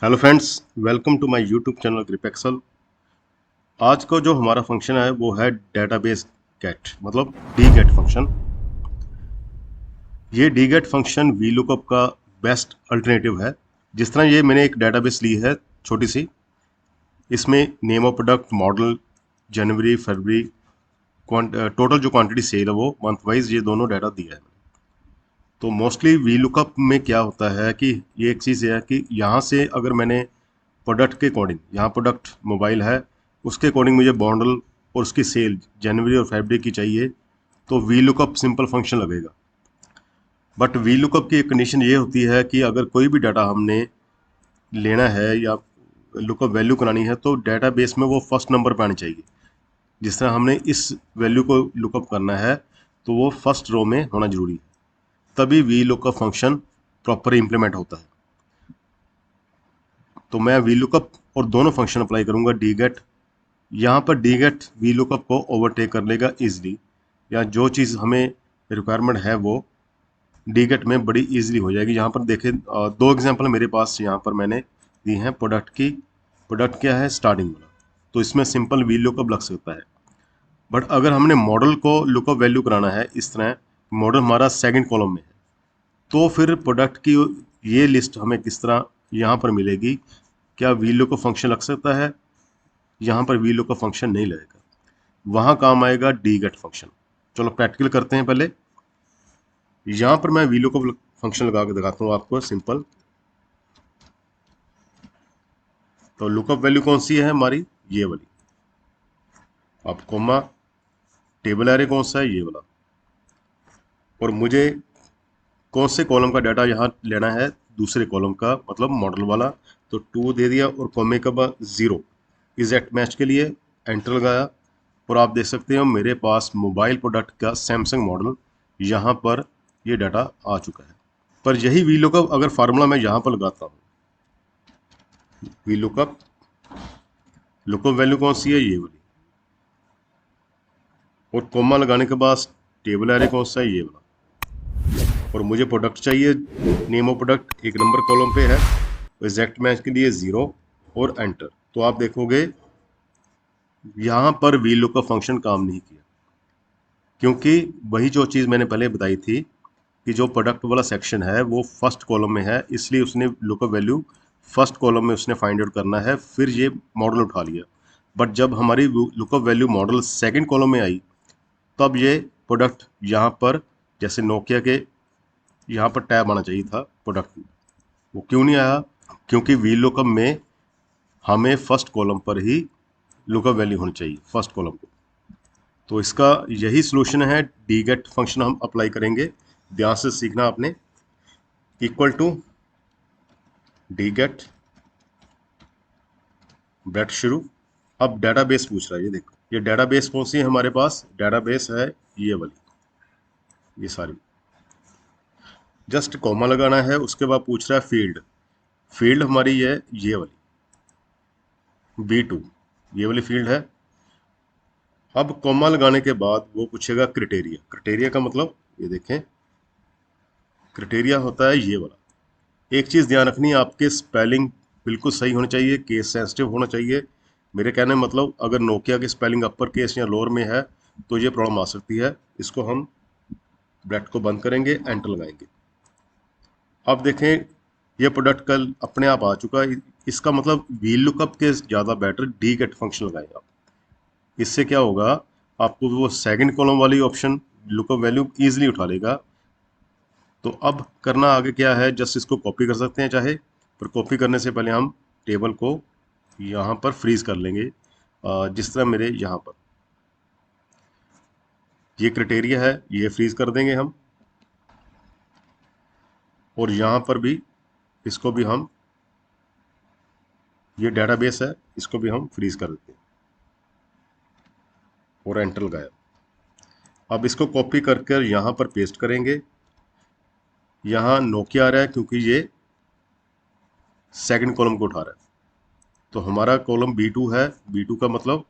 Hello friends, welcome to my YouTube channel grip excel. आज का जो हमारा फंक्शन है वो है डेटाबेस गेट, मतलब डी गेट फंक्शन। ये D get function V lookup का बेस्ट अल्टरनेटिव है। जिस तरह ये मैंने एक डेटाबेस ली है छोटी सी, इसमें name of product, model, January, February, total जो क्वांटिटी सेल है वो मंथ वाइज ये दोनों डाटा दिया है। तो मोस्टली वी लुकअप में क्या होता है कि ये एक चीज़ है कि यहाँ से अगर मैंने प्रोडक्ट के अकॉर्डिंग, यहाँ प्रोडक्ट मोबाइल है, उसके अकॉर्डिंग मुझे बॉन्डल और उसकी सेल जनवरी और फरवरी की चाहिए, तो वी लुकअप सिंपल फंक्शन लगेगा। बट वी लुकअप की एक कंडीशन ये होती है कि अगर कोई भी डाटा हमने लेना है या लुकअप वैल्यू करानी है तो डाटा बेस में वो फर्स्ट नंबर पर आनी चाहिए। जिस तरह हमने इस वैल्यू को लुकअप करना है तो वो फर्स्ट रो में होना जरूरी है, तभी V lookup function proper implement होता है। तो मैं वी लुकअप और दोनों फंक्शन अप्लाई करूंगा डी गेट। यहाँ पर डी गेट वी लुकअप को ओवरटेक कर लेगा इजली, या जो चीज़ हमें रिक्वायरमेंट है वो डी गेट में बड़ी इजीली हो जाएगी। यहाँ पर देखें, दो एग्जांपल मेरे पास यहाँ पर मैंने दी हैं प्रोडक्ट की। प्रोडक्ट क्या है? स्टार्टिंग वाला, तो इसमें सिंपल वी लुकअप लग सकता है। बट अगर हमने मॉडल को लुकअप वैल्यू कराना है, इस तरह मॉडल हमारा सेकंड कॉलम में है, तो फिर प्रोडक्ट की ये लिस्ट हमें किस तरह यहाँ पर मिलेगी? क्या वी लुकअप फंक्शन लग सकता है? यहाँ पर वी लुकअप फंक्शन नहीं लगेगा, वहाँ काम आएगा डी गेट फंक्शन। चलो प्रैक्टिकल करते हैं पहले। यहाँ पर मैं वी लुकअप फंक्शन लगा के दिखाता हूँ आपको सिंपल। तो लुकअप वैल्यू कौन सी है हमारी? ये वाली। अब कोमा, टेबल एरे कौन सा है? ये वाला। और मुझे कौन से कॉलम का डाटा यहाँ लेना है? दूसरे कॉलम का, मतलब मॉडल वाला। तो 2 दे दिया और कॉमे का बाद 0 एग्जैक्ट मैच के लिए एंटर लगाया। और आप देख सकते हो मेरे पास मोबाइल प्रोडक्ट का सैमसंग मॉडल यहाँ पर ये डाटा आ चुका है। पर यही वी लुकअप अगर फार्मूला मैं यहाँ पर लगाता हूँ, वी लुकअप, लुकअप वैल्यू कौन सी है? ये वाली। और कॉमा लगाने के बाद टेबल एरे कौन सा है? ये वाला। और मुझे प्रोडक्ट चाहिए, नेम ऑफ प्रोडक्ट एक नंबर कॉलम पे है, एग्जैक्ट मैच के लिए 0 और एंटर। तो आप देखोगे यहाँ पर वी लुकअप फंक्शन काम नहीं किया, क्योंकि वही जो चीज़ मैंने पहले बताई थी कि जो प्रोडक्ट वाला सेक्शन है वो फर्स्ट कॉलम में है, इसलिए उसने लुकअप वैल्यू फर्स्ट कॉलम में उसने फाइंड आउट करना है, फिर ये मॉडल उठा लिया। बट जब हमारी lookup value model second column में आई, तब ये प्रोडक्ट यहाँ पर, जैसे नोकिया के यहाँ पर टैब आना चाहिए था प्रोडक्ट में, वो क्यों नहीं आया? क्योंकि वी लुकअप में हमें फर्स्ट कॉलम पर ही लुकअप वैल्यू होनी चाहिए, फर्स्ट कॉलम को। तो इसका यही सोल्यूशन है, डी गेट फंक्शन हम अप्लाई करेंगे। ध्यान से सीखना आपने। Equal to D get bracket शुरू। अब डेटाबेस पूछ रहा है, ये देखो ये डेटाबेस कौन सी है हमारे पास? डेटाबेस है ये वाली, ये सारी। जस्ट कॉमा लगाना है, उसके बाद पूछ रहा है फील्ड। फील्ड हमारी है ये वाली, B2, ये वाली फील्ड है। अब कॉमा लगाने के बाद वो पूछेगा क्राइटेरिया। क्राइटेरिया का मतलब ये देखें, क्राइटेरिया होता है ये वाला। एक चीज़ ध्यान रखनी है, आपके स्पेलिंग बिल्कुल सही होनी चाहिए, केस सेंसिटिव होना चाहिए। मेरे कहने का मतलब, अगर नोकिया की स्पेलिंग अपर केस या लोअर में है तो ये प्रॉब्लम आ सकती है। इसको हम ब्रैकेट को बंद करेंगे, एंटर लगाएंगे। अब देखें ये प्रोडक्ट कल अपने आप आ चुका है। इसका मतलब वी लुकअप के ज़्यादा बेटर डी गेट फंक्शन लगाएं आप। इससे क्या होगा, आपको वो सेकंड कॉलम वाली ऑप्शन लुकअप वैल्यू इजीली उठा लेगा। तो अब करना आगे क्या है, जस्ट इसको कॉपी कर सकते हैं चाहे, पर कॉपी करने से पहले हम टेबल को यहाँ पर फ्रीज कर लेंगे। जिस तरह मेरे यहाँ पर ये क्राइटेरिया है, ये फ्रीज कर देंगे हम। और यहाँ पर भी इसको भी हम, ये डेटाबेस है, इसको भी हम फ्रीज कर देते हैं और एंटर लगाया। अब इसको कॉपी करके यहाँ पर पेस्ट करेंगे। यहाँ नोकिया आ रहा है क्योंकि ये सेकंड कॉलम को उठा रहा है, तो हमारा कॉलम B2 है। B2 का मतलब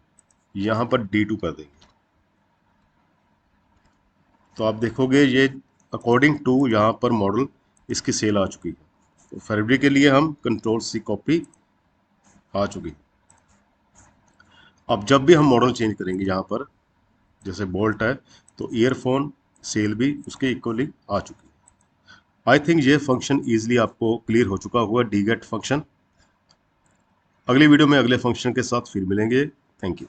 यहाँ पर D2 कर देंगे। तो आप देखोगे ये अकॉर्डिंग टू यहाँ पर मॉडल इसकी सेल आ चुकी है। तो फरवरी के लिए हम कंट्रोल सी कॉपी आ चुकी। अब जब भी हम मॉडल चेंज करेंगे यहाँ पर, जैसे बोल्ट है तो ईयरफोन सेल भी उसके इक्वली आ चुकी। आई थिंक ये फंक्शन ईजिली आपको क्लियर हो चुका हुआ, डीगेट फंक्शन। अगली वीडियो में अगले फंक्शन के साथ फिर मिलेंगे। Thank you.